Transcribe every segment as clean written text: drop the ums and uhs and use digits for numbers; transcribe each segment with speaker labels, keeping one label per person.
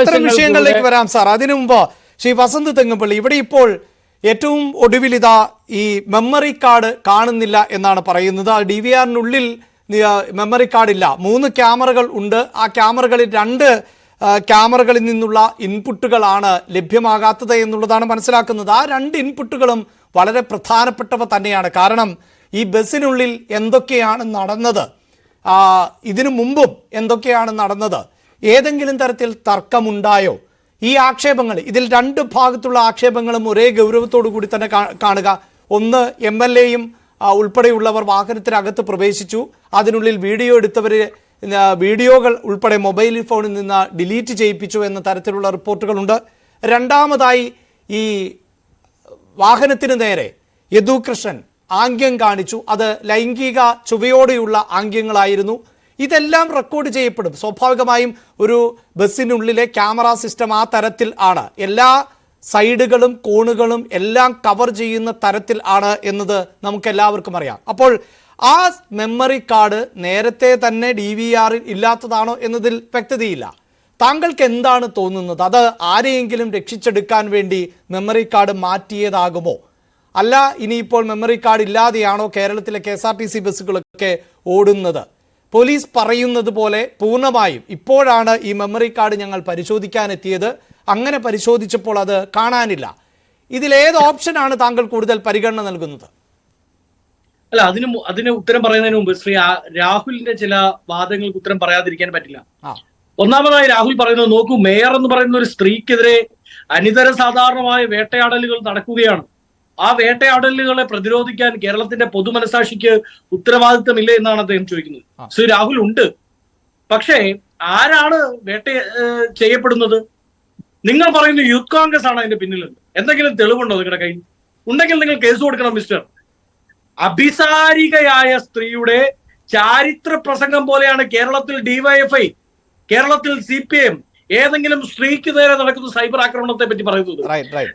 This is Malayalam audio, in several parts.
Speaker 1: അത്തരം വിഷയങ്ങളിലേക്ക് വരാം സാർ. അതിനു മുമ്പ് ശ്രീ വസന്ത് തെങ്ങുംപള്ളി, ഇവിടെ ഇപ്പോൾ ഏറ്റവും ഒടുവിൽ ഇതാ ഈ മെമ്മറി കാർഡ് കാണുന്നില്ല എന്നാണ് പറയുന്നത്. DVRനുള്ളിൽ മെമ്മറി കാർഡില്ല. 3 ക്യാമറകൾ ഉണ്ട്. ആ ക്യാമറകളിൽ 2 ക്യാമറകളിൽ നിന്നുള്ള ഇൻപുട്ടുകളാണ് ലഭ്യമാകാത്തത് എന്നുള്ളതാണ് മനസ്സിലാക്കുന്നത്. ആ 2 ഇൻപുട്ടുകളും വളരെ പ്രധാനപ്പെട്ടവ തന്നെയാണ്. കാരണം ഈ ബസ്സിനുള്ളിൽ എന്തൊക്കെയാണ് നടന്നത്, ഇതിനു മുമ്പും എന്തൊക്കെയാണ് നടന്നത്, ഏതെങ്കിലും തരത്തിൽ തർക്കമുണ്ടായോ, ഈ ആക്ഷേപങ്ങൾ, ഇതിൽ 2 ഭാഗത്തുള്ള ആക്ഷേപങ്ങളും ഒരേ ഗൗരവത്തോടു കൂടി തന്നെ കാണുക. ഒന്ന്, MLAയും ഉൾപ്പെടെയുള്ളവർ വാഹനത്തിനകത്ത് പ്രവേശിച്ചു, അതിനുള്ളിൽ വീഡിയോ എടുത്തവർ വീഡിയോകൾ ഉൾപ്പെടെ മൊബൈൽ ഫോണിൽ നിന്ന് ഡിലീറ്റ് ചെയ്യിപ്പിച്ചു എന്ന തരത്തിലുള്ള റിപ്പോർട്ടുകളുണ്ട്. രണ്ടാമതായി ഈ വാഹനത്തിന് നേരെ യദു കൃഷ്ണൻ ആംഗ്യം കാണിച്ചു, അത് ലൈംഗിക ചുവയോടെയുള്ള ആംഗ്യങ്ങളായിരുന്നു. ഇതെല്ലാം റെക്കോർഡ് ചെയ്യപ്പെടും. സ്വാഭാവികമായും ഒരു ബസ്സിനുള്ളിലെ ക്യാമറ സിസ്റ്റം ആ തരത്തിൽ ആണ്, എല്ലാ സൈഡുകളും കോണുകളും എല്ലാം കവർ ചെയ്യുന്ന തരത്തിൽ ആണ് എന്നത് നമുക്ക് എല്ലാവർക്കും അറിയാം. അപ്പോൾ ആ മെമ്മറി കാർഡ് നേരത്തെ തന്നെ DVRൽ ഇല്ലാത്തതാണോ എന്നതിൽ വ്യക്തതയില്ല. താങ്കൾക്ക് എന്താണ് തോന്നുന്നത്? അത് ആരെയെങ്കിലും രക്ഷിച്ചെടുക്കാൻ വേണ്ടി മെമ്മറി കാർഡ് മാറ്റിയതാകുമോ? അല്ല, ഇനിയിപ്പോൾ മെമ്മറി കാർഡ് ഇല്ലാതെയാണോ കേരളത്തിലെ KSRTC ബസ്സുകളൊക്കെ ഓടുന്നത്? പോലീസ് പറയുന്നത് പോലെ പൂർണ്ണമായും ഇപ്പോഴാണ് ഈ മെമ്മറി കാർഡ് ഞങ്ങൾ പരിശോധിക്കാനെത്തിയത്, അങ്ങനെ പരിശോധിച്ചപ്പോൾ അത് കാണാനില്ല. ഇതിലേത് ഓപ്ഷനാണ് താങ്കൾ കൂടുതൽ പരിഗണന നൽകുന്നത്?
Speaker 2: അല്ല, അതിന് ഉത്തരം പറയുന്നതിന് മുമ്പ് ശ്രീ രാഹുലിന്റെ ചില വാദങ്ങൾക്ക് ഉത്തരം പറയാതിരിക്കാൻ പറ്റില്ല. ഒന്നാമതായി രാഹുൽ പറയുന്നത് നോക്കൂ, മേയർ എന്ന് പറയുന്ന ഒരു സ്ത്രീക്കെതിരെ അനിതര സാധാരണമായ വേട്ടയാടലുകൾ നടക്കുകയാണ്. ആ വേട്ടയാടലുകളെ പ്രതിരോധിക്കാൻ കേരളത്തിന്റെ പൊതുമനസാക്ഷിക്ക് ഉത്തരവാദിത്തമില്ല എന്നാണ് അദ്ദേഹം ചോദിക്കുന്നത്. ശ്രീ രാഹുൽ ഉണ്ട്, പക്ഷേ ആരാണ് ചെയ്യപ്പെടുന്നത്? നിങ്ങൾ പറയുന്നു യൂത്ത് കോൺഗ്രസ് ആണ് അതിന്റെ പിന്നിൽ. എന്തെങ്കിലും തെളിവുണ്ടോ നിങ്ങളുടെ കയ്യിൽ? ഉണ്ടെങ്കിൽ നിങ്ങൾ കേസ് കൊടുക്കണം മിസ്റ്റർ. അഭിസാരികയായ സ്ത്രീയുടെ ചാരിത്ര പ്രസംഗം പോലെയാണ് കേരളത്തിൽ DYFI, കേരളത്തിൽ CPM ഏതെങ്കിലും സ്ത്രീക്ക് നേരെ നടക്കുന്ന സൈബർ ആക്രമണത്തെ പറ്റി പറയുന്നത്.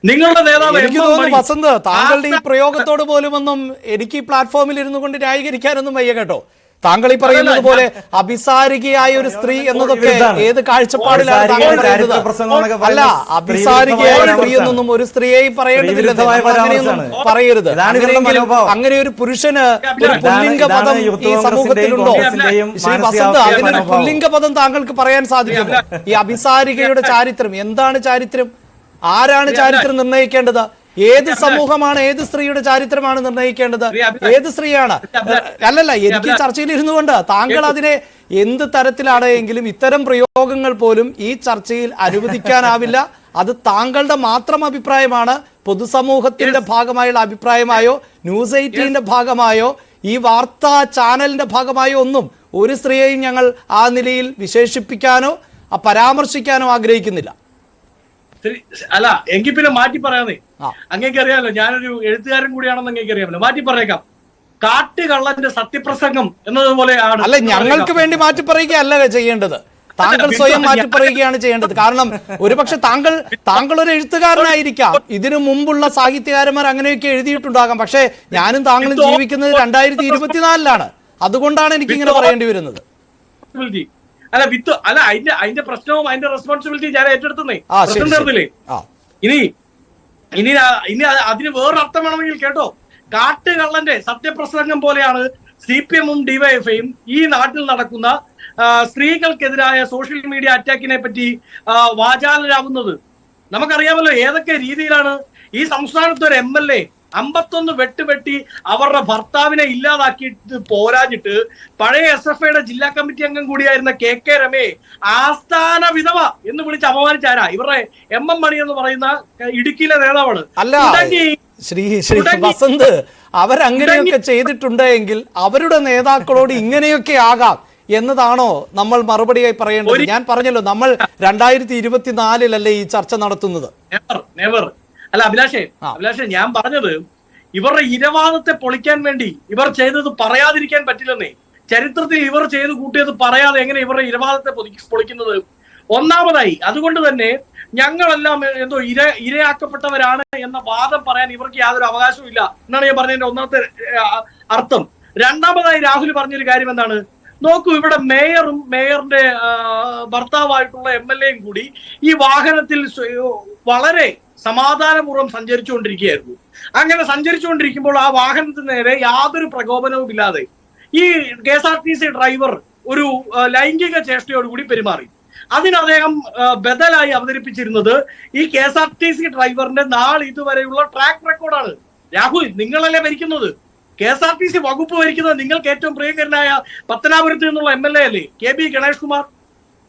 Speaker 2: നിങ്ങളുടെ നേതാവ്
Speaker 1: വസന്ത്, താങ്കളുടെ ഈ പ്രയോഗത്തോട് പോലും ഒന്നും എനിക്ക് ഈ പ്ലാറ്റ്ഫോമിൽ ഇരുന്നു കൊണ്ട് ന്യായീകരിക്കാനൊന്നും വയ്യ കേട്ടോ. താങ്കൾ ഈ പറയുന്നത് പോലെ അഭിസാരികയായ ഒരു സ്ത്രീ എന്നതൊക്കെ ഏത് കാഴ്ചപ്പാടിലാണ് താങ്കൾ പറയുന്നത്? അല്ല, അഭിസാരികയായ സ്ത്രീ എന്നൊന്നും ഒരു സ്ത്രീയെയും പറയേണ്ടതില്ല, അങ്ങനെയൊന്നും പറയരുത്. അങ്ങനെ ഒരു പുരുഷന് ഒരു പുല്ലിംഗ പദം ഈ സമൂഹത്തിലുണ്ടോ? ശ്രീ വസന്ത്, അതിനൊരു പുല്ലിംഗ പദം താങ്കൾക്ക് പറയാൻ സാധിക്കുമോ? ഈ അഭിസാരികയുടെ ചാരിത്രം എന്താണ്? ചാരിത്രം ആരാണ് ചാരിത്രം നിർണ്ണയിക്കേണ്ടത്? ഏത് സമൂഹമാണ്, ഏത് സ്ത്രീയുടെ ചാരിത്രമാണ് നിർണ്ണയിക്കേണ്ടത്? ഏത് സ്ത്രീയാണ്? അല്ലല്ല, എനിക്ക് ചർച്ചയിൽ ഇരുന്നു കൊണ്ട് താങ്കൾ അതിനെ എന്ത് തരത്തിലാണ് എങ്കിലും ഇത്തരം പ്രയോഗങ്ങൾ പോലും ഈ ചർച്ചയിൽ അനുവദിക്കാനാവില്ല. അത് താങ്കളുടെ മാത്രം അഭിപ്രായമാണ്. പൊതുസമൂഹത്തിന്റെ ഭാഗമായുള്ള അഭിപ്രായമായോ ന്യൂസ് 18ന്റെ ഭാഗമായോ ഈ വാർത്താ ചാനലിന്റെ ഭാഗമായോ ഒന്നും ഒരു സ്ത്രീയെയും ഞങ്ങൾ ആ നിലയിൽ വിശേഷിപ്പിക്കാനോ പരാമർശിക്കാനോ ആഗ്രഹിക്കുന്നില്ല.
Speaker 2: അല്ല, എങ്കിൽ പിന്നെ മാറ്റി പറയാന്നേ. അങ്ങേക്ക് അറിയാമല്ലോ, ഞാനൊരു എഴുത്തുകാരൻ കൂടിയാണെന്ന് അങ്ങേക്ക് അറിയാമല്ലോ. മാറ്റി പറയേക്കാം. കാട്ടുകള്ളന്റെ സത്യപ്രസംഗം എന്നതുപോലെ ആണ്.
Speaker 1: അല്ല, ഞങ്ങൾക്ക് വേണ്ടി മാറ്റി പറയുകയല്ല ചെയ്യേണ്ടത്, താങ്കൾ സ്വയം മാറ്റി പറയുകയാണ് ചെയ്യേണ്ടത്. കാരണം ഒരുപക്ഷെ താങ്കൾ ഒരു എഴുത്തുകാരനായിരിക്കാം, ഇതിനു മുമ്പുള്ള സാഹിത്യകാരന്മാർ അങ്ങനെയൊക്കെ എഴുതിയിട്ടുണ്ടാകാം. പക്ഷെ ഞാനും താങ്കളും ജീവിക്കുന്നത് 2024-ലാണ്. അതുകൊണ്ടാണ് എനിക്കിങ്ങനെ പറയേണ്ടി വരുന്നത്.
Speaker 2: അല്ല അതിന്റെ പ്രശ്നവും അതിന്റെ റെസ്പോൺസിബിലിറ്റി ഞാൻ ഏറ്റെടുത്തേ. പ്രശ്നം തീർന്നില്ലേ? ഇനി അതിന് വേറൊരർത്ഥം വേണമെങ്കിൽ കേട്ടോ. കാട്ടുകള്ളന്റെ സത്യപ്രസംഗം പോലെയാണ് CPM-ഉം DYFI-യും ഈ നാട്ടിൽ നടക്കുന്ന സ്ത്രീകൾക്കെതിരായ സോഷ്യൽ മീഡിയ അറ്റാക്കിനെ പറ്റി വാചാലരാകുന്നത്. നമുക്കറിയാമല്ലോ ഏതൊക്കെ രീതിയിലാണ് ഈ സംസ്ഥാനത്ത് ഒരു MLA 51 വെട്ടുവെട്ടി അവരുടെ ഭർത്താവിനെ ഇല്ലാതാക്കിയിട്ട് പോരാഞ്ഞിട്ട് പഴയ SFIയുടെ ജില്ലാ കമ്മിറ്റി അംഗം കൂടിയായിരുന്ന KK രമയെ ആസ്ഥാന വിധവ എന്ന് വിളിച്ച് അപമാനിച്ചാരാ? ഇവരുടെ MM മണി എന്ന് പറയുന്ന ഇടുക്കിയിലെ നേതാവാണ്.
Speaker 1: അല്ല ശ്രീ വസന്ത്, അവരങ്ങനെയൊക്കെ ചെയ്തിട്ടുണ്ടെങ്കിൽ അവരുടെ നേതാക്കളോട് ഇങ്ങനെയൊക്കെ ആകാം എന്നതാണോ നമ്മൾ മറുപടിയായി പറയേണ്ടത്? ഞാൻ പറഞ്ഞല്ലോ, നമ്മൾ 2024-ലല്ലേ ഈ ചർച്ച നടത്തുന്നത്.
Speaker 2: അല്ല അഭിലാഷേ, ഞാൻ പറഞ്ഞത് ഇവരുടെ ഇരവാദത്തെ പൊളിക്കാൻ വേണ്ടി ഇവർ ചെയ്തത് പറയാതിരിക്കാൻ പറ്റില്ലെന്നേ. ചരിത്രത്തിൽ ഇവർ ചെയ്ത് കൂട്ടിയത് പറയാതെ എങ്ങനെ ഇവരുടെ ഇരവാദത്തെ പൊളിക്കുന്നത്? ഒന്നാമതായി അതുകൊണ്ട് തന്നെ ഞങ്ങളെല്ലാം എന്തോ ഇരയാക്കപ്പെട്ടവരാണ് എന്ന വാദം പറയാൻ ഇവർക്ക് യാതൊരു അവകാശവും ഇല്ല എന്നാണ് ഞാൻ പറഞ്ഞതിന്റെ ഒന്നാമത്തെ അർത്ഥം. രണ്ടാമതായി രാഹുൽ പറഞ്ഞൊരു കാര്യം എന്താണ്? നോക്കൂ, ഇവിടെ മേയറും മേയറിന്റെ ഭർത്താവായിട്ടുള്ള MLA-യും കൂടി ഈ വാഹനത്തിൽ വളരെ സമാധാനപൂർവ്വം സഞ്ചരിച്ചുകൊണ്ടിരിക്കുകയായിരുന്നു. അങ്ങനെ സഞ്ചരിച്ചുകൊണ്ടിരിക്കുമ്പോൾ ആ വാഹനത്തിന് നേരെ യാതൊരു പ്രകോപനവും ഇല്ലാതെ ഈ KSRTC ഡ്രൈവർ ഒരു ലൈംഗിക ചേഷ്ടയോടുകൂടി പെരുമാറി. അതിന് അദ്ദേഹം ബദലായി അവതരിപ്പിച്ചിരുന്നത് ഈ KSRTC ഡ്രൈവറിന്റെ ഇതുവരെയുള്ള ട്രാക്ക് റെക്കോർഡാണ്. രാഹുൽ, നിങ്ങളല്ലേ ഭരിക്കുന്നത്, KSRTC വകുപ്പ് ഭരിക്കുന്നത് നിങ്ങൾക്ക് ഏറ്റവും പ്രിയങ്കരനായ പത്തനാപുരത്ത് നിന്നുള്ള MLA അല്ലേ KB ഗണേഷ് കുമാർ.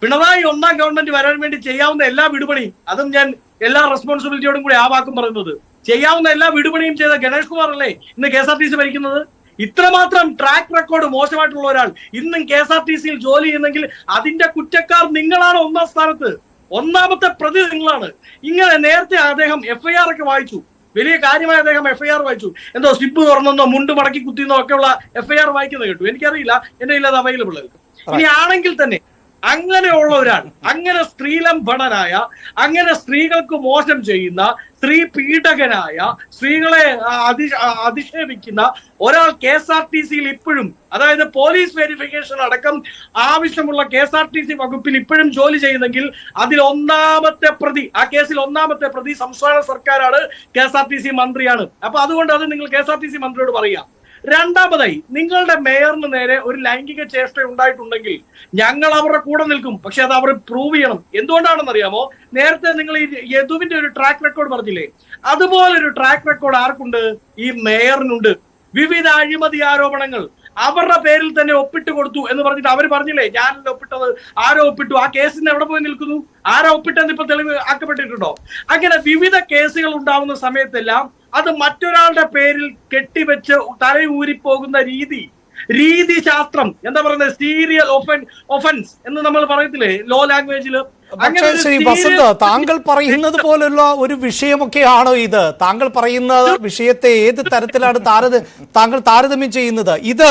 Speaker 2: പിണറായി 1ാം ഗവൺമെന്റ് വരാൻ വേണ്ടി ചെയ്യാവുന്ന എല്ലാ വിടുപണിയും, അതും ഞാൻ എല്ലാ റെസ്പോൺസിബിലിറ്റിയോടും കൂടി ആ വാക്കും പറയുന്നത്, ചെയ്യാവുന്ന എല്ലാ വിടുപണിയും ചെയ്ത ഗണേഷ് കുമാർ അല്ലേ ഇന്ന് KSRTC ഭരിക്കുന്നത്. ഇത്രമാത്രം ട്രാക്ക് റെക്കോർഡ് മോശമായിട്ടുള്ള ഒരാൾ ഇന്നും KSRTC-യിൽ ജോലി ചെയ്യുന്നെങ്കിൽ അതിന്റെ കുറ്റക്കാർ നിങ്ങളാണ്. 1ാം സ്ഥാനത്ത്, 1ാമത്തെ പ്രതി നിങ്ങളാണ്. ഇങ്ങനെ നേരത്തെ അദ്ദേഹം FIR ഒക്കെ വായിച്ചു, വലിയ കാര്യമായി അദ്ദേഹം FIR വായിച്ചു. എന്തോ സ്ലിപ്പ് തുറന്നെന്നോ മുണ്ട് മടക്കി കുത്തിയെന്നോ ഒക്കെയുള്ള FIR വായിക്കുന്നത് കേട്ടു. എനിക്കറിയില്ല, എന്റെ കയ്യിൽ അത് അവൈലബിൾ ആയിരിക്കും. ഇനി ആണെങ്കിൽ തന്നെ അങ്ങനെയുള്ള ഒരാൾ, അങ്ങനെ സ്ത്രീലംബടനായ, അങ്ങനെ സ്ത്രീകൾക്ക് മോശം ചെയ്യുന്ന, സ്ത്രീ പീഡകനായ, സ്ത്രീകളെ അധിക്ഷേപിക്കുന്ന ഒരാൾ KSRTC-യിൽ ഇപ്പോഴും, അതായത് പോലീസ് വെരിഫിക്കേഷൻ അടക്കം ആവശ്യമുള്ള KSRTC വകുപ്പിൽ ഇപ്പോഴും ജോലി ചെയ്യുന്നെങ്കിൽ അതിൽ 1ാമത്തെ പ്രതി, ആ കേസിൽ 1ാമത്തെ പ്രതി സംസ്ഥാന സർക്കാരാണ്, KSRTC മന്ത്രിയാണ്. അപ്പൊ അതുകൊണ്ട് അത് നിങ്ങൾ KSRTC മന്ത്രിയോട് പറയുക. രണ്ടാമതായി, നിങ്ങളുടെ മേയറിന് നേരെ ഒരു ലൈംഗിക ചേഷ്ട ഉണ്ടായിട്ടുണ്ടെങ്കിൽ ഞങ്ങൾ അവരുടെ കൂടെ നിൽക്കും. പക്ഷെ അത് അവർ പ്രൂവ് ചെയ്യണം. എന്തുകൊണ്ടാണെന്ന് അറിയാമോ? നേരത്തെ നിങ്ങൾ ഈ യദുവിന്റെ ഒരു ട്രാക്ക് റെക്കോർഡ് പറഞ്ഞില്ലേ, അതുപോലൊരു ട്രാക്ക് റെക്കോർഡ് ആർക്കുണ്ട്? ഈ മേയറിനുണ്ട്. വിവിധ അഴിമതി ആരോപണങ്ങൾ അവരുടെ പേരിൽ തന്നെ ഒപ്പിട്ട് കൊടുത്തു എന്ന് പറഞ്ഞിട്ട് അവർ പറഞ്ഞില്ലേ, ഞാനല്ല ഒപ്പിട്ടത്, ആരോ ഒപ്പിട്ടു. ആ കേസിന് എവിടെ പോയി നിൽക്കുന്നു? ആരോ ഒപ്പിട്ടെന്ന് ഇപ്പൊ തെളിവ് ആക്കപ്പെട്ടിട്ടുണ്ടോ? അങ്ങനെ വിവിധ കേസുകൾ ഉണ്ടാവുന്ന സമയത്തെല്ലാം അത് മറ്റൊരാളുടെ പേരിൽ കെട്ടിവെച്ച് തലയൂരിപ്പോകുന്ന രീതിശാസ്ത്രം, എന്താ പറയുന്നത്, സീരിയൽ ഒഫൻസ് എന്ന് നമ്മൾ പറയത്തില്ലേ ലോ ലാംഗ്വേജിൽ.
Speaker 1: ശ്രീ വസന്ത്, താങ്കൾ പറയുന്നത് പോലുള്ള ഒരു വിഷയമൊക്കെയാണോ ഇത്? താങ്കൾ പറയുന്ന വിഷയത്തെ ഏത് തരത്തിലാണ് താങ്കൾ താരതമ്യം ചെയ്യുന്നത്? ഇത്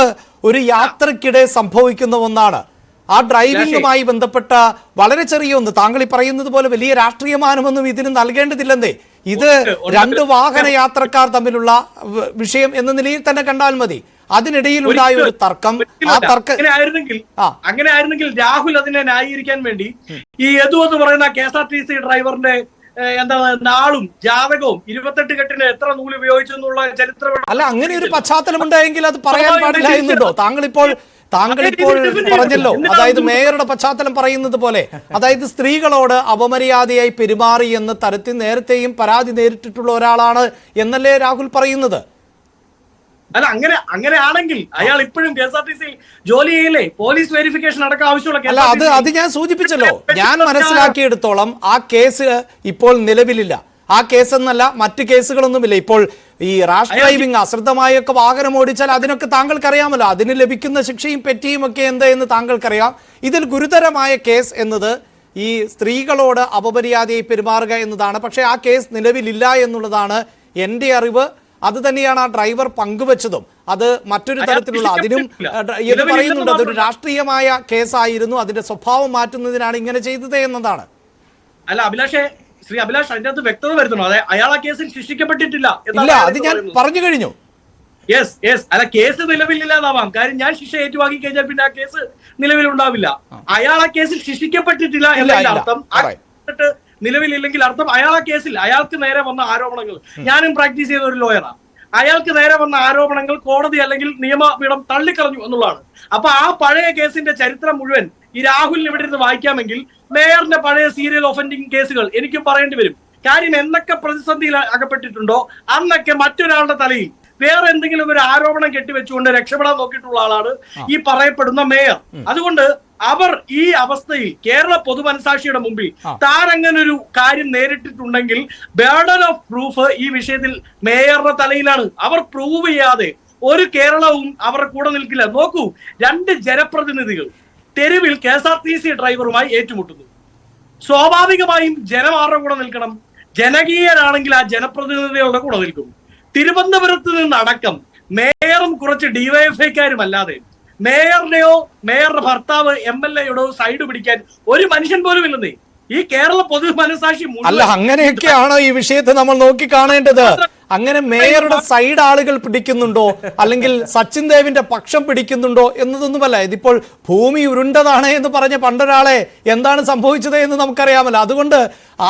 Speaker 1: ഒരു യാത്രക്കിടെ സംഭവിക്കുന്ന ഒന്നാണ്. ആ ഡ്രൈവിംഗുമായി ബന്ധപ്പെട്ട വളരെ ചെറിയ ഒന്ന്, താങ്കൾ ഈ പറയുന്നത് പോലെ വലിയ രാഷ്ട്രീയമാനമൊന്നും ഇതിന് നൽകേണ്ടതില്ലെന്നേ. ഇത് 2 വാഹന യാത്രക്കാർ തമ്മിലുള്ള വിഷയം എന്ന നിലയിൽ തന്നെ കണ്ടാൽ മതി. അതിനിടയിലുണ്ടായ ഒരു തർക്കം, ആ തർക്കം
Speaker 2: അങ്ങനെ ആയിരുന്നെങ്കിൽ രാഹുൽ അതിനെ ന്യായീകരിക്കാൻ വേണ്ടി ഈ യദു എന്ന് പറയുന്ന KSRTC ഡ്രൈവറിന്റെ നാളും ജാതകവും 28 കെട്ടിന് എത്ര നൂല് ഉപയോഗിച്ചു എന്നുള്ള ചരിത്രം
Speaker 1: അല്ല, അങ്ങനെ ഒരു പശ്ചാത്തലം ഉണ്ടായെങ്കിൽ അത് പറയാൻ പാടില്ല എന്നുണ്ടോ? താങ്കളിപ്പോൾ പറഞ്ഞല്ലോ, അതായത് മേയറുടെ പശ്ചാത്തലം പറയുന്നത് പോലെ, അതായത് സ്ത്രീകളോട് അപമര്യാദയായി പെരുമാറി എന്ന തരത്തിൽ നേരത്തെയും പരാതി നേരിട്ടിട്ടുള്ള ഒരാളാണ് എന്നല്ലേ രാഹുൽ പറയുന്നത്?
Speaker 2: അല്ല, അങ്ങനെയാണെങ്കിൽ അയാൾ ഇപ്പോഴും KSRTC-യിൽ ജോലി ചെയ്യില്ലേ? പോലീസ് വെരിഫിക്കേഷൻ അടക്കം ആവശ്യമുള്ള.
Speaker 1: അല്ല, അത് ഞാൻ സൂചിപ്പിച്ചല്ലോ. ഞാൻ മനസ്സിലാക്കിയെടുത്തോളം ആ കേസ് ഇപ്പോൾ നിലവിലില്ല. ആ കേസ് എന്നല്ല, മറ്റു കേസുകളൊന്നുമില്ല. ഇപ്പോൾ ഈ റാഷ് ഡ്രൈവിംഗ്, അശ്രദ്ധമായൊക്കെ വാഹനം ഓടിച്ചാൽ അതിനൊക്കെ താങ്കൾക്കറിയാമല്ലോ, അതിന് ലഭിക്കുന്ന ശിക്ഷയും പെറ്റിയും ഒക്കെ എന്താ എന്ന് താങ്കൾക്കറിയാം. ഇതിൽ ഗുരുതരമായ കേസ് എന്നത് ഈ സ്ത്രീകളോട് അപമര്യാദയായി പെരുമാറുക എന്നതാണ്. പക്ഷേ ആ കേസ് നിലവിലില്ല എന്നുള്ളതാണ് എൻ്റെ അറിവ്. അത് തന്നെയാണ് ആ ഡ്രൈവർ പങ്കുവച്ചതും. അത് മറ്റൊരു തരത്തിലുള്ള, അതിനും ഇത് പറയുന്നുണ്ട്, അതൊരു രാഷ്ട്രീയമായ കേസായിരുന്നു, അതിന്റെ സ്വഭാവം മാറ്റുന്നതിനാണ് ഇങ്ങനെ ചെയ്തത് എന്നതാണ്.
Speaker 2: അല്ല ശ്രീ അഭിലാഷ്, അതിന്റെ അകത്ത് വ്യക്തത വരുത്തണോ? അതെ, അയാൾ ആ കേസിൽ ശിക്ഷിക്കപ്പെട്ടിട്ടില്ല.
Speaker 1: ഇല്ല, അത് ഞാൻ പറഞ്ഞു കഴിഞ്ഞു.
Speaker 2: അല്ല, കേസ് നിലവിലില്ലാതാവാം. കാര്യം ഞാൻ ശിക്ഷ ഏറ്റുവാങ്ങി കഴിഞ്ഞാൽ പിന്നെ ആ കേസ് നിലവിലുണ്ടാവില്ല. അയാൾ ആ കേസിൽ ശിക്ഷിക്കപ്പെട്ടിട്ടില്ല എന്നതിന്റെ അർത്ഥം, നിലവിലില്ലെങ്കിൽ അർത്ഥം അയാൾ ആ കേസിൽ, അയാൾക്ക് നേരെ വന്ന ആരോപണങ്ങൾ, ഞാനും പ്രാക്ടീസ് ചെയ്ത ഒരു ലോയറാണ്, അയാൾക്ക് നേരെ വന്ന ആരോപണങ്ങൾ കോടതി അല്ലെങ്കിൽ നിയമപീഠം തള്ളിക്കളഞ്ഞു എന്നുള്ളതാണ്. അപ്പൊ ആ പഴയ കേസിന്റെ ചരിത്രം മുഴുവൻ ഈ രാഹുലിന് ഇവിടെ ഇരുന്ന് വായിക്കാമെങ്കിൽ മേയറിന്റെ പഴയ സീരിയൽ ഒഫൻഡിങ് കേസുകൾ എനിക്കും പറയേണ്ടി വരും. കാര്യം എന്നൊക്കെ പ്രതിസന്ധിയിൽ അകപ്പെട്ടിട്ടുണ്ടോ അന്നൊക്കെ മറ്റൊരാളുടെ തലയിൽ വേറെ എന്തെങ്കിലും ഒരു ആരോപണം കെട്ടിവെച്ചുകൊണ്ട് രക്ഷപ്പെടാൻ നോക്കിയിട്ടുള്ള ആളാണ് ഈ പറയപ്പെടുന്ന മേയർ. അതുകൊണ്ട് അവർ ഈ അവസ്ഥയിൽ കേരള പൊതുമനസാക്ഷിയുടെ മുമ്പിൽ താരങ്ങനെ ഒരു കാര്യം നേരിട്ടിട്ടുണ്ടെങ്കിൽ ബേർഡൻ ഓഫ് പ്രൂഫ് ഈ വിഷയത്തിൽ മേയറുടെ തലയിലാണ്. അവർ പ്രൂവ് ചെയ്യാതെ ഒരു കേരളവും അവരുടെ കൂടെ നിൽക്കില്ല. നോക്കൂ, 2 ജനപ്രതിനിധികൾ തെരുവിൽ KSRTC ഡ്രൈവറുമായി ഏറ്റുമുട്ടുന്നു. സ്വാഭാവികമായും ജനം ആരുടെ കൂടെ നിൽക്കണം? ജനകീയനാണെങ്കിൽ ആ ജനപ്രതിനിധികളുടെ കൂടെ നിൽക്കും. തിരുവനന്തപുരത്ത് നിന്നടക്കം മേയറും കുറച്ച് DYFIക്കാരും അല്ലാതെ മേയറുടെയോ മേയറുടെ ഭർത്താവ് MLA-യോടോ സൈഡ് പിടിക്കാൻ ഒരു മനുഷ്യൻ പോലും ഇല്ലെന്നേ. ഈ കേരള പൊതു മനസാക്ഷി
Speaker 1: അല്ല, അങ്ങനെയൊക്കെയാണോ ഈ വിഷയത്തെ നമ്മൾ നോക്കി കാണേണ്ടത്? അങ്ങനെ മേയറുടെ സൈഡ് ആളുകൾ പിടിക്കുന്നുണ്ടോ അല്ലെങ്കിൽ സച്ചിൻ ദേവിന്റെ പക്ഷം പിടിക്കുന്നുണ്ടോ എന്നതൊന്നുമല്ല. ഇതിപ്പോൾ ഭൂമി ഉരുണ്ടതാണ് എന്ന് പറഞ്ഞ പണ്ടൊരാളെ എന്താണ് സംഭവിച്ചത് എന്ന് നമുക്കറിയാമല്ലോ. അതുകൊണ്ട്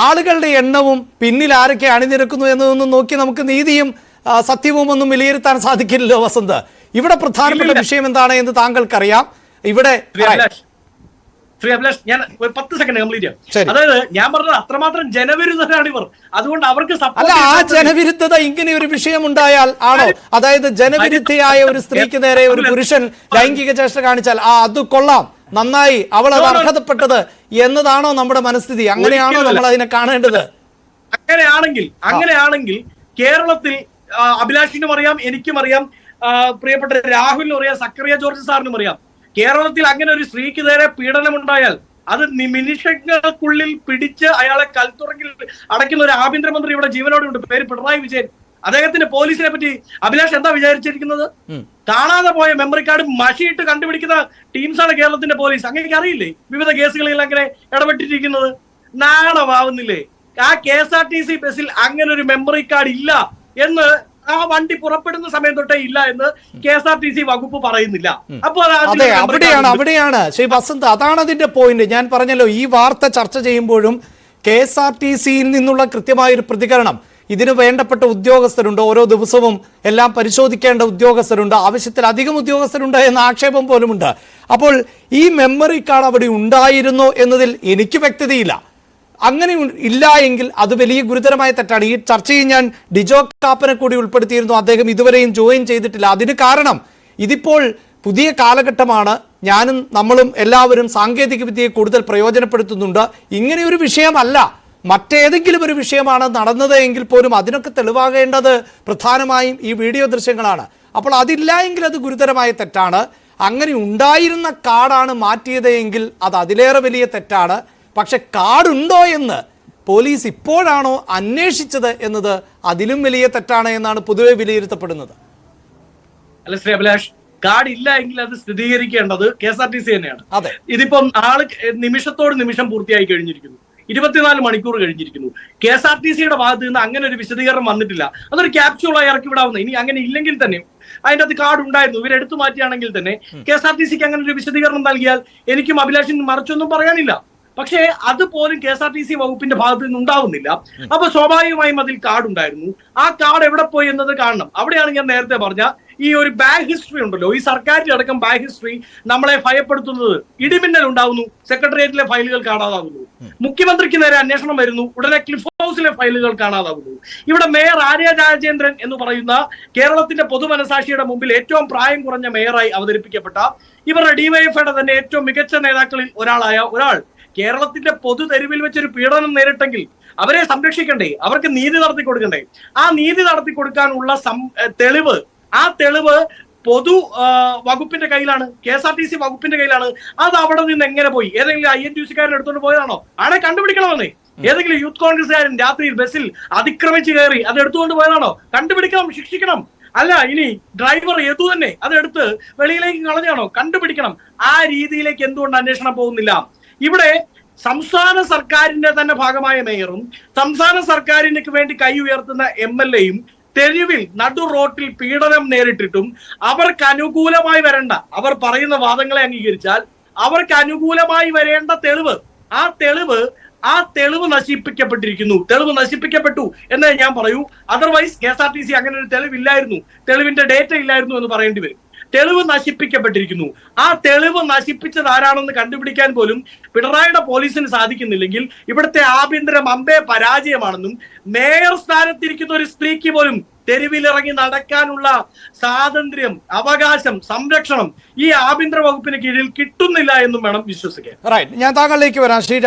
Speaker 1: ആളുകളുടെ എണ്ണവും പിന്നിൽ ആരൊക്കെ അണിനിരക്കുന്നു എന്നതൊന്നും നോക്കി നമുക്ക് നീതിയും സത്യവും ഒന്നും വിലയിരുത്താൻ സാധിക്കില്ലല്ലോ വസന്ത്. ഇവിടെ പ്രധാനപ്പെട്ട വിഷയം എന്താണ് എന്ന് താങ്കൾക്കറിയാം. ഇവിടെ
Speaker 2: ശ്രീ അഭിലാഷ്, ഞാൻ 10 സെക്കൻഡ് കംപ്ലീറ്റ് ചെയ്യാം. അതായത് ഞാൻ പറഞ്ഞത് അത്രമാത്രം ജനവിരുദ്ധരാണ് ഇവർ. അതുകൊണ്ട് അവർക്ക്
Speaker 1: അല്ല, ആ ജനവിരുദ്ധത ഇങ്ങനെ ഒരു വിഷയം ഉണ്ടായാൽ ആണോ? അതായത് ജനവിരുദ്ധയായ ഒരു സ്ത്രീക്ക് നേരെ ഒരു പുരുഷൻ ലൈംഗിക ചേഷ്ട കാണിച്ചാൽ അത് കൊള്ളാം, നന്നായി, അവൾ അത് അർഹതപ്പെട്ടത് എന്നതാണോ നമ്മുടെ മനസ്ഥിതി? അങ്ങനെയാണോ നമ്മൾ അതിനെ കാണേണ്ടത്?
Speaker 2: അങ്ങനെയാണെങ്കിൽ കേരളത്തിൽ അഭിലാഷിനും അറിയാം, എനിക്കും അറിയാം, പ്രിയപ്പെട്ട രാഹുലിനും അറിയാം, സക്കറിയ ജോർജ് സാറിനും അറിയാം. കേരളത്തിൽ അങ്ങനെ ഒരു സ്ത്രീക്ക് നേരെ പീഡനം ഉണ്ടായാൽ അത് നിമിഷങ്ങൾക്കുള്ളിൽ പിടിച്ച് അയാളെ കൽത്തുറങ്കിൽ അടയ്ക്കുന്ന ഒരു ആഭ്യന്തരമന്ത്രി ഇവിടെ ജീവനോടുണ്ട്, പേര് പിണറായി വിജയൻ. അദ്ദേഹത്തിന്റെ പോലീസിനെ പറ്റി അഭിലാഷ് എന്താ വിചാരിച്ചിരിക്കുന്നത്? കാണാതെ പോയ മെമ്മറി കാർഡ് മഷിയിട്ട് കണ്ടുപിടിക്കുന്ന ടീംസാണ് കേരളത്തിന്റെ പോലീസ്. അങ്ങനെ അറിയില്ലേ വിവിധ കേസുകളിൽ അങ്ങനെ ഇടപെട്ടിരിക്കുന്നത്? നാണമാവുന്നില്ലേ? ആ KSRTC ബസ്സിൽ അങ്ങനെ ഒരു മെമ്മറി കാർഡ് ഇല്ല എന്ന് ആ വണ്ടി പുറപ്പെടുന്ന സമയം തൊട്ടേ ഇല്ല എന്ന് KSRTC വകുപ്പ് പറയുന്നില്ല. അപ്പോൾ
Speaker 1: അവിടെയാണ് ശ്രീ വസന്ത്, അതാണ് അതിന്റെ പോയിന്റ്. ഞാൻ പറഞ്ഞല്ലോ, ഈ വാർത്ത ചർച്ച ചെയ്യുമ്പോഴും KSRTCയിൽ നിന്നുള്ള കൃത്യമായൊരു പ്രതികരണം, ഇതിന് വേണ്ടപ്പെട്ട ഉദ്യോഗസ്ഥരുണ്ട്, ഓരോ ദിവസവും എല്ലാം പരിശോധിക്കേണ്ട ഉദ്യോഗസ്ഥരുണ്ട്, ആവശ്യത്തിലധികം ഉദ്യോഗസ്ഥരുണ്ട് എന്ന ആക്ഷേപം പോലുമുണ്ട്. അപ്പോൾ ഈ മെമ്മറി കാർഡ് അവിടെ ഉണ്ടായിരുന്നോ എന്നതിൽ എനിക്ക് വ്യക്തതയില്ല. അങ്ങനെ ഇല്ല എങ്കിൽ അത് വലിയ ഗുരുതരമായ തെറ്റാണ്. ഈ ചർച്ചയിൽ ഞാൻ ഡിജോ കാപ്പനെ കൂടി ഉൾപ്പെടുത്തിയിരുന്നു. അദ്ദേഹം ഇതുവരെയും ജോയിൻ ചെയ്തിട്ടില്ല. അതിന് കാരണം ഇതിപ്പോൾ പുതിയ കാലഘട്ടമാണ്. ഞാനും നമ്മളും എല്ലാവരും സാങ്കേതിക വിദ്യയെ കൂടുതൽ പ്രയോജനപ്പെടുത്തുന്നുണ്ട്. ഇങ്ങനെയൊരു വിഷയമല്ല, മറ്റേതെങ്കിലും ഒരു വിഷയമാണ് നടന്നത് എങ്കിൽ പോലും അതിനൊക്കെ തെളിവാകേണ്ടത് പ്രധാനമായും ഈ വീഡിയോ ദൃശ്യങ്ങളാണ്. അപ്പോൾ അതില്ല എങ്കിൽ അത് ഗുരുതരമായ തെറ്റാണ്. അങ്ങനെ ഉണ്ടായിരുന്ന കാർഡാണ് മാറ്റിയത് എങ്കിൽ അത് അതിലേറെ വലിയ തെറ്റാണ്. പക്ഷെ കാർഡുണ്ടോ എന്ന് പോലീസ് ഇപ്പോഴാണോ അന്വേഷിച്ചത് എന്നത് അതിലും വലിയ തെറ്റാണ് എന്നാണ് പൊതുവെ വിലയിരുത്തപ്പെടുന്നത്.
Speaker 2: അല്ല ശ്രീ അഭിലാഷ്, കാർഡ് ഇല്ല എങ്കിൽ അത് സ്ഥിരീകരിക്കേണ്ടത് KSRTC തന്നെയാണ്.
Speaker 1: അതെ,
Speaker 2: ഇതിപ്പം നിമിഷത്തോട് നിമിഷം പൂർത്തിയായി കഴിഞ്ഞിരിക്കുന്നു. 24 മണിക്കൂർ കഴിഞ്ഞിരിക്കുന്നു. KSRTCയുടെ ഭാഗത്ത് നിന്ന് അങ്ങനെ ഒരു വിശദീകരണം വന്നിട്ടില്ല. അതൊരു ക്യാപ്സ്യൂളായി ഇറക്കി വിടാവുന്ന. ഇനി അങ്ങനെ ഇല്ലെങ്കിൽ തന്നെ അതിൻ്റെ അത് കാർഡ് ഉണ്ടായിരുന്നു, ഇവരെടുത്തു മാറ്റിയാണെങ്കിൽ തന്നെ KSRTCക്ക് അങ്ങനെ ഒരു വിശദീകരണം നൽകിയാൽ എനിക്കും അഭിലാഷിനും മറിച്ചൊന്നും പറയാനില്ല. പക്ഷേ അതുപോലും KSRTC വകുപ്പിന്റെ ഭാഗത്ത് നിന്ന് ഉണ്ടാവുന്നില്ല. അപ്പൊ സ്വാഭാവികമായും അതിൽ കാർഡ് ഉണ്ടായിരുന്നു. ആ കാർഡ് എവിടെ പോയി എന്നത് കാണണം. അവിടെയാണ് ഞാൻ നേരത്തെ പറഞ്ഞ ഈ ഒരു ബാഗ് ഹിസ്റ്ററി ഉണ്ടല്ലോ, ഈ സർക്കാരിന്റെ അടക്കം ബാഗ് ഹിസ്റ്ററി നമ്മളെ ഭയപ്പെടുത്തുന്നത്. ഇടിമിന്നൽ ഉണ്ടാവുന്നു, സെക്രട്ടേറിയറ്റിലെ ഫയലുകൾ കാണാതാവുന്നു, മുഖ്യമന്ത്രിക്ക് നേരെ അന്വേഷണം വരുന്നു, ഉടനെ ക്ലിഫ് ഹൗസിലെ ഫയലുകൾ കാണാതാവുന്നു. ഇവിടെ മേയർ ആര്യ രാജേന്ദ്രൻ എന്ന് പറയുന്ന കേരളത്തിന്റെ പൊതുമനസാക്ഷിയുടെ മുമ്പിൽ ഏറ്റവും പ്രായം കുറഞ്ഞ മേയറായി അവതരിപ്പിക്കപ്പെട്ട ഇവരുടെ DYFIയുടെ തന്നെ ഏറ്റവും മികച്ച നേതാക്കളിൽ ഒരാളായ ഒരാൾ കേരളത്തിന്റെ പൊതു തെരുവിൽ വെച്ചൊരു പീഡനം നേരിട്ടെങ്കിൽ അവരെ സംരക്ഷിക്കണ്ടേ? അവർക്ക് നീതി നടത്തി കൊടുക്കണ്ടേ? ആ നീതി നടത്തി കൊടുക്കാനുള്ള തെളിവ്, ആ തെളിവ് പൊതു വകുപ്പിന്റെ കയ്യിലാണ്, KSRTC വകുപ്പിന്റെ കയ്യിലാണ്. അത് അവിടെ നിന്ന് എങ്ങനെ പോയി? ഏതെങ്കിലും INTUC-കാരൻ എടുത്തുകൊണ്ട് പോയതാണോ? ആളെ കണ്ടുപിടിക്കണമെന്നേ. ഏതെങ്കിലും യൂത്ത് കോൺഗ്രസ്സുകാരൻ രാത്രിയിൽ ബസ്സിൽ അതിക്രമിച്ച് കയറി അത് എടുത്തുകൊണ്ട് പോയതാണോ? കണ്ടുപിടിക്കണം, ശിക്ഷിക്കണം. അല്ല, ഇനി ഡ്രൈവർ ഏതു തന്നെ അതെടുത്ത് വെളിയിലേക്ക് കളഞ്ഞാണോ? കണ്ടുപിടിക്കണം. ആ രീതിയിലേക്ക് എന്തുകൊണ്ട് അന്വേഷണം പോകുന്നില്ല? ഇവിടെ സംസ്ഥാന സർക്കാരിന്റെ തന്നെ ഭാഗമായ മേയറും സംസ്ഥാന സർക്കാരിന് വേണ്ടി കൈ ഉയർത്തുന്ന MLA-യും തെരുവിൽ നടു റോട്ടിൽ പീഡനം നേരിട്ടിട്ടും അവർക്ക് അനുകൂലമായി വരേണ്ട, അവർ പറയുന്ന വാദങ്ങളെ അംഗീകരിച്ചാൽ അവർക്ക് അനുകൂലമായി വരേണ്ട തെളിവ്, ആ തെളിവ് നശിപ്പിക്കപ്പെട്ടിരിക്കുന്നു. തെളിവ് നശിപ്പിക്കപ്പെട്ടു എന്നേ ഞാൻ പറയൂ. അതർവൈസ് KSRTC അങ്ങനെ ഒരു തെളിവില്ലായിരുന്നു, തെളിവിന്റെ ഡേറ്റ ഇല്ലായിരുന്നു എന്ന് പറയേണ്ടി വരും. തെളിവ് നശിപ്പിക്കപ്പെട്ടിരിക്കുന്നു. ആ തെളിവ് നശിപ്പിച്ചത് ആരാണെന്ന് കണ്ടുപിടിക്കാൻ പോലും പിണറായിയുടെ പോലീസിന് സാധിക്കുന്നില്ലെങ്കിൽ ഇവിടുത്തെ ആഭ്യന്തരം അമ്പേ പരാജയമാണെന്നും മേയർ സ്ഥാനത്തിരിക്കുന്ന ഒരു സ്ത്രീക്ക് പോലും തെരുവിലിറങ്ങി നടക്കാനുള്ള സ്വാതന്ത്ര്യം, അവകാശം, സംരക്ഷണം ഈ ആഭ്യന്തര വകുപ്പിന് കീഴിൽ കിട്ടുന്നില്ല എന്നും വേണം വിശ്വസിക്കാൻ.
Speaker 1: ഞാൻ താങ്കളിലേക്ക് വരാം. ശ്രീ